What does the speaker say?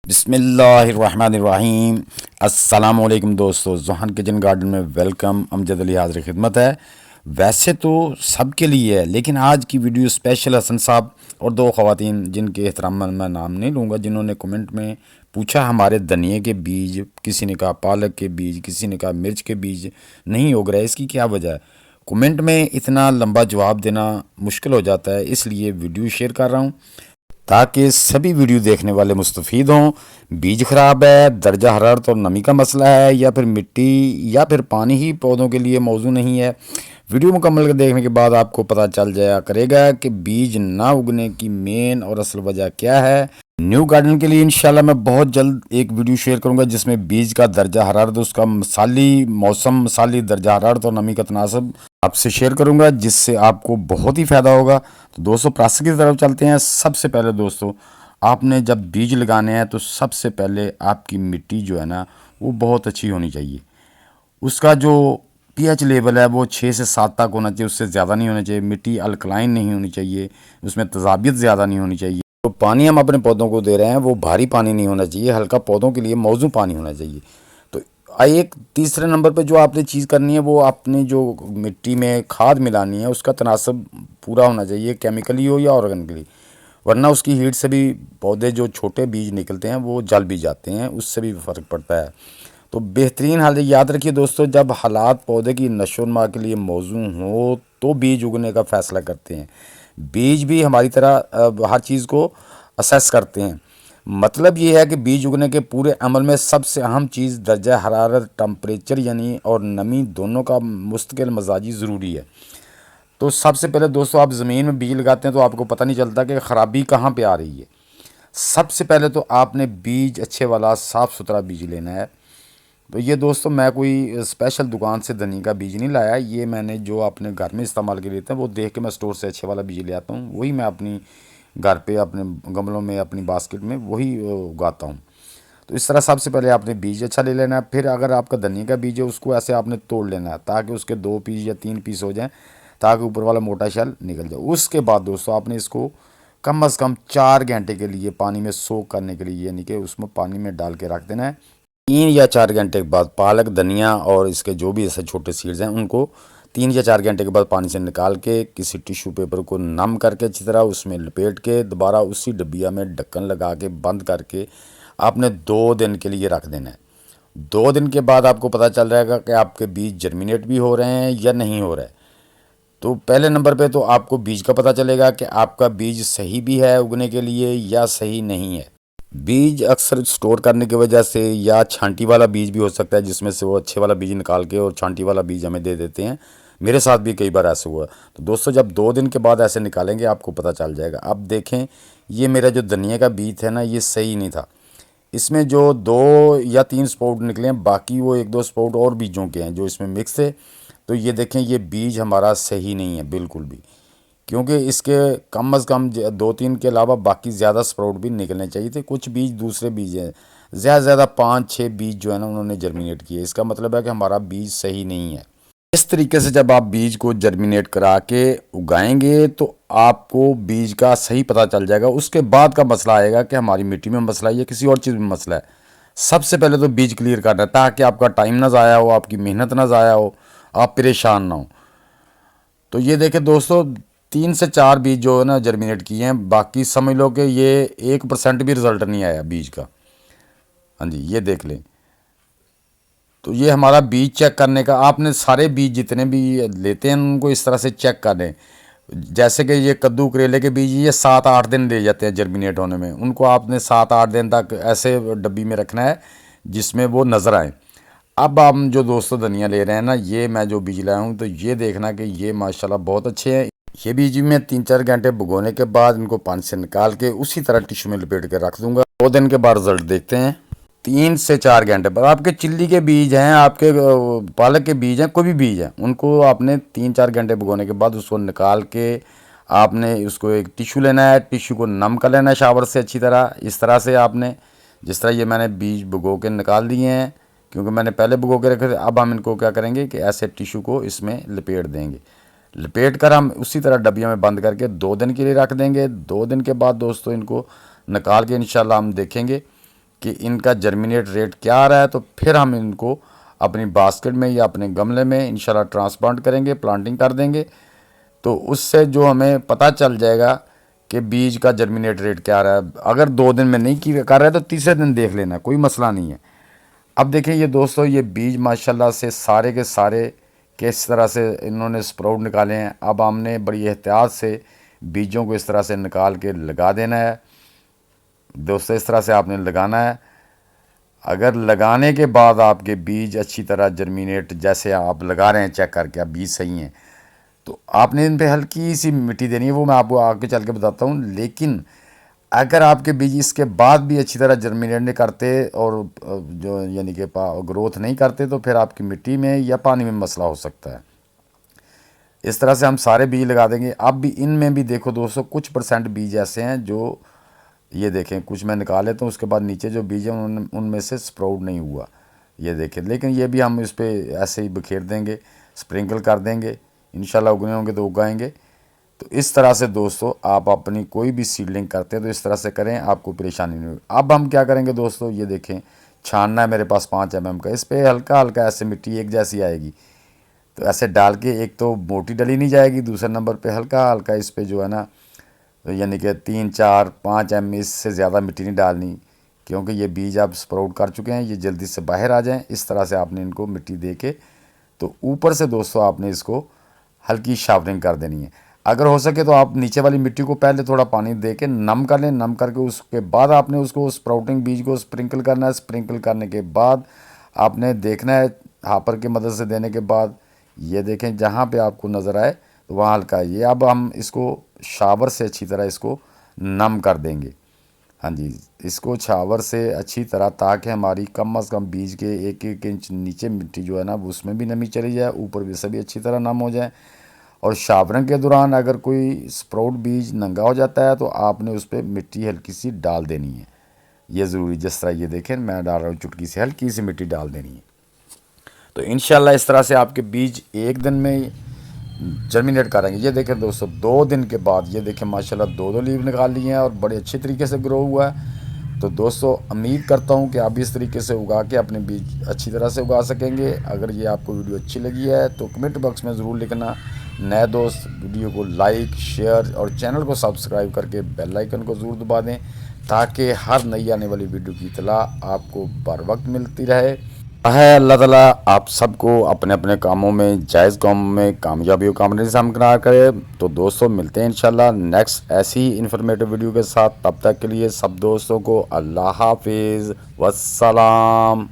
बिस्मिल्लाहिर्रहमानिर्रहीम। अस्सलाम वालेकुम दोस्तों, जहान किचन गार्डन में वेलकम। अमजद अली हाज़िर खिदमत है। वैसे तो सबके लिए है, लेकिन आज की वीडियो स्पेशल हसन साहब और दो ख़वातीन जिनके एहतराम में मैं नाम नहीं लूँगा, जिन्होंने कमेंट में पूछा हमारे धनिए के बीज, किसी ने कहा पालक के बीज, किसी ने कहा मिर्च के बीज नहीं उग रहे, इसकी क्या वजह है। कमेंट में इतना लंबा जवाब देना मुश्किल हो जाता है, इसलिए वीडियो शेयर कर रहा हूँ ताकि सभी वीडियो देखने वाले मुस्तफ़ीद हों। बीज ख़राब है, दर्जा हरारत और नमी का मसला है, या फिर मिट्टी या फिर पानी ही पौधों के लिए मौजू नहीं है। वीडियो मुकम्मल देखने के बाद आपको पता चल जाया करेगा कि बीज ना उगने की मेन और असल वजह क्या है। न्यू गार्डन के लिए इंशाल्लाह मैं बहुत जल्द एक वीडियो शेयर करूंगा जिसमें बीज का दर्जा हरारत, उसका मसाली मौसम, मसाली दर्जा हरारत और नमी का तनासब आपसे शेयर करूंगा, जिससे आपको बहुत ही फ़ायदा होगा। तो दोस्तों प्रोसेस की तरफ चलते हैं। सबसे पहले दोस्तों, आपने जब बीज लगाने हैं तो सबसे पहले आपकी मिट्टी जो है ना वो बहुत अच्छी होनी चाहिए। उसका जो पीएच लेवल है वो 6 से 7 तक होना चाहिए, उससे ज़्यादा नहीं होना चाहिए। मिट्टी अल्कलाइन नहीं होनी चाहिए, उसमें तेज़ाबियत ज़्यादा नहीं होनी चाहिए। तो पानी हम अपने पौधों को दे रहे हैं वो भारी पानी नहीं होना चाहिए, हल्का पौधों के लिए मौजू पानी होना चाहिए। तो एक तीसरे नंबर पे जो आपने चीज़ करनी है वो आपने जो मिट्टी में खाद मिलानी है उसका तनासब पूरा होना चाहिए, केमिकली हो या ऑर्गेनिकली, वरना उसकी हीट से भी पौधे जो छोटे बीज निकलते हैं वो जल भी जाते हैं, उससे भी फ़र्क पड़ता है। तो बेहतरीन हाल याद रखिए दोस्तों, जब हालात पौधे की नशोनुमा के लिए मौजू हो तो बीज उगने का फ़ैसला करते हैं। बीज भी हमारी तरह हर चीज़ को असेस करते हैं। मतलब ये है कि बीज उगने के पूरे अमल में सबसे अहम चीज़ दर्जा हरारत, टम्परेचर यानी और नमी दोनों का मुस्तकिल मजाजी ज़रूरी है। तो सबसे पहले दोस्तों, आप ज़मीन में बीज लगाते हैं तो आपको पता नहीं चलता कि ख़राबी कहाँ पे आ रही है। सबसे पहले तो आपने बीज अच्छे वाला साफ़ सुथरा बीज लेना है। तो ये दोस्तों मैं कोई स्पेशल दुकान से धनिया का बीज नहीं लाया, ये मैंने जो अपने घर में इस्तेमाल के लिए था वो देख के मैं स्टोर से अच्छे वाला बीज ले आता हूँ, वही मैं अपनी घर पे अपने गमलों में अपनी बास्केट में वही उगाता हूँ। तो इस तरह सबसे पहले आपने बीज अच्छा ले लेना है। फिर अगर आपका धनिया का बीज है उसको ऐसे आपने तोड़ लेना है ताकि उसके 2 पीस या 3 पीस हो जाएं, ताकि ऊपर वाला मोटा शैल निकल जाए। उसके बाद दोस्तों आपने इसको कम से कम 4 घंटे के लिए पानी में सोक करने के लिए, यानी कि उसमें पानी में डाल के रख देना है। 3 या 4 घंटे के बाद पालक, धनिया और इसके जो भी ऐसे छोटे सीड्स हैं उनको 3 या 4 घंटे के बाद पानी से निकाल के किसी टिश्यू पेपर को नम करके अच्छी तरह उसमें लपेट के दोबारा उसी डब्बिया में ढक्कन लगा के बंद करके आपने 2 दिन के लिए रख देना है। 2 दिन के बाद आपको पता चल जाएगा कि आपके बीज जर्मिनेट भी हो रहे हैं या नहीं हो रहे। तो पहले नंबर पे तो आपको बीज का पता चलेगा कि आपका बीज सही भी है उगने के लिए या सही नहीं है। बीज अक्सर स्टोर करने की वजह से या छांटी वाला बीज भी हो सकता है, जिसमें से वो अच्छे वाला बीज निकाल के और छांटी वाला बीज हमें दे देते हैं। मेरे साथ भी कई बार ऐसा हुआ। तो दोस्तों जब 2 दिन के बाद ऐसे निकालेंगे आपको पता चल जाएगा। अब देखें, ये मेरा जो धनिया का बीज है ना ये सही नहीं था। इसमें जो 2 या 3 स्पाउट निकले हैं, बाकी वो 1-2 स्पाउट और बीजों के हैं जो इसमें मिक्स है। तो ये देखें, ये बीज हमारा सही नहीं है बिल्कुल भी, क्योंकि इसके कम अज़ कम 2-3 के अलावा बाकी ज़्यादा स्प्राउट भी निकलने चाहिए थे। कुछ बीज दूसरे बीज हैं, ज़्यादा से ज़्यादा 5-6 बीज जो है ना उन्होंने जर्मिनेट किए। इसका मतलब है कि हमारा बीज सही नहीं है। इस तरीके से जब आप बीज को जर्मिनेट करा के उगाएंगे तो आपको बीज का सही पता चल जाएगा। उसके बाद का मसला आएगा कि हमारी मिट्टी में मसला है या किसी और चीज़ में मसला है। सबसे पहले तो बीज क्लियर करना है ताकि आपका टाइम ना ज़ाया हो, आपकी मेहनत ना ज़ाया हो, आप परेशान ना हो। तो ये देखें दोस्तों, 3 से 4 बीज जो है ना जर्मिनेट किए हैं, बाकी समझ लो कि ये 1% भी रिजल्ट नहीं आया बीज का। हाँ जी, ये देख लें। तो ये हमारा बीज चेक करने का, आपने सारे बीज जितने भी लेते हैं उनको इस तरह से चेक कर लें। जैसे कि ये कद्दू करेले के बीज ये 7-8 दिन ले जाते हैं जर्मिनेट होने में, उनको आपने 7-8 दिन तक ऐसे डब्बी में रखना है जिसमें वो नज़र आए। अब हम जो दोस्तों धनिया ले रहे हैं ना, ये मैं जो बीज लाया हूँ तो ये देखना कि ये माशाल्लाह बहुत अच्छे हैं। ये बीज भी मैं 3-4 घंटे भिगोने के बाद इनको पानी से निकाल के उसी तरह टिश्यू में लपेट के रख दूंगा। 2 दिन के बाद रिजल्ट देखते हैं। 3 से 4 घंटे पर आपके चिल्ली के बीज हैं, आपके पालक के बीज हैं, कोई भी बीज हैं, उनको आपने 3-4 घंटे भिगोने के बाद उसको निकाल के आपने उसको एक टिश्यू लेना है, टिश्यू को नम कर लेना है शावर से अच्छी तरह। इस तरह से आपने, जिस तरह ये मैंने बीज भिगो के निकाल दिए हैं क्योंकि मैंने पहले भिगो के रखे थे। अब हम इनको क्या करेंगे कि ऐसे टिश्यू को इसमें लपेट देंगे। लपेट कर हम उसी तरह डब्बियों में बंद करके 2 दिन के लिए रख देंगे। 2 दिन के बाद दोस्तों इनको निकाल के इंशाल्लाह हम देखेंगे कि इनका जर्मिनेट रेट क्या आ रहा है, तो फिर हम इनको अपनी बास्केट में या अपने गमले में इंशाल्लाह ट्रांसप्लांट करेंगे, प्लांटिंग कर देंगे। तो उससे जो हमें पता चल जाएगा कि बीज का जर्मिनेट रेट क्या आ रहा है। अगर 2 दिन में नहीं कर रहा है तो तीसरे दिन देख लेना, कोई मसला नहीं है। अब देखें ये दोस्तों, ये बीज माशाल्लाह से सारे के सारे किस तरह से इन्होंने स्प्राउट निकाले हैं। अब हमने बड़ी एहतियात से बीजों को इस तरह से निकाल के लगा देना है दोस्तों, इस तरह से आपने लगाना है। अगर लगाने के बाद आपके बीज अच्छी तरह जर्मिनेट, जैसे आप लगा रहे हैं चेक करके आप बीज सही हैं, तो आपने इन पे हल्की सी मिट्टी देनी है, वो मैं आपको आगे चल के बताता हूँ। लेकिन अगर आपके बीज इसके बाद भी अच्छी तरह जर्मिनेट नहीं करते और जो यानी कि ग्रोथ नहीं करते, तो फिर आपकी मिट्टी में या पानी में मसला हो सकता है। इस तरह से हम सारे बीज लगा देंगे। अब भी इनमें भी देखो दोस्तों, कुछ परसेंट बीज ऐसे हैं जो, ये देखें, कुछ मैं निकाल लेता हूँ, उसके बाद नीचे जो बीज हैं उनमें से स्प्राउट नहीं हुआ, ये देखें। लेकिन ये भी हम इस पर ऐसे ही बखेर देंगे, स्प्रिंकल कर देंगे, इंशाल्लाह उगने होंगे तो उगाएंगे। तो इस तरह से दोस्तों आप अपनी कोई भी सीडलिंग करते हैं तो इस तरह से करें, आपको परेशानी नहीं होगी। अब हम क्या करेंगे दोस्तों, ये देखें, छानना है मेरे पास 5 mm का, इस पर हल्का हल्का ऐसे मिट्टी एक जैसी आएगी, तो ऐसे डाल के, एक तो मोटी डली नहीं जाएगी, दूसरे नंबर पे हल्का हल्का इस पर जो है ना, यानी कि 3 4 5 mm, इससे ज़्यादा मिट्टी नहीं डालनी, क्योंकि ये बीज आप स्प्राउट कर चुके हैं, ये जल्दी से बाहर आ जाएं। इस तरह से आपने इनको मिट्टी दे के, तो ऊपर से दोस्तों आपने इसको हल्की शावरिंग कर देनी है। अगर हो सके तो आप नीचे वाली मिट्टी को पहले थोड़ा पानी दे के नम कर लें, नम करके उसके बाद आपने उसको स्प्राउटिंग बीज को स्प्रिंकल करना है। स्प्रिंकल करने के बाद आपने देखना है, हापर की मदद से देने के बाद, ये देखें जहाँ पे आपको नज़र आए तो वहाँ हल्का ये। अब हम इसको शावर से अच्छी तरह इसको नम कर देंगे। हाँ जी, इसको छावर से अच्छी तरह, ताकि हमारी कम से कम बीज के 1 1 इंच नीचे मिट्टी जो है ना, उसमें भी नमी चली जाए, ऊपर भी सभी अच्छी तरह नम हो जाए। और शावरंग के दौरान अगर कोई स्प्राउट बीज नंगा हो जाता है तो आपने उस पर मिट्टी हल्की सी डाल देनी है, ये ज़रूरी। जिस तरह ये देखें मैं डाल रहा हूँ, चुटकी से हल्की सी मिट्टी डाल देनी है। तो इंशाल्लाह इस तरह से आपके बीज 1 दिन में जर्मिनेट करेंगे। ये देखें दोस्तों, 2 दिन के बाद ये देखें माशाल्लाह 2 लीव निकाल लिए हैं और बड़े अच्छे तरीके से ग्रो हुआ है। तो दोस्तों उम्मीद करता हूँ कि आप इस तरीके से उगा के अपने बीज अच्छी तरह से उगा सकेंगे। अगर ये आपको वीडियो अच्छी लगी है तो कमेंट बॉक्स में ज़रूर लिखना। नए दोस्त वीडियो को लाइक, शेयर और चैनल को सब्सक्राइब करके बेल आइकन को ज़रूर दबा दें, ताकि हर नई आने वाली वीडियो की इत्तला आपको बर वक्त मिलती रहे। है अल्लाह ताला आप सबको अपने अपने कामों में, जायज़ कामों में कामयाबी और कामयाबी से हमकिनार करे। तो दोस्तों मिलते हैं इंशाल्लाह नेक्स्ट ऐसी ही इन्फॉर्मेटिव वीडियो के साथ। तब तक के लिए सब दोस्तों को अल्लाह हाफिज़, वस्सलाम।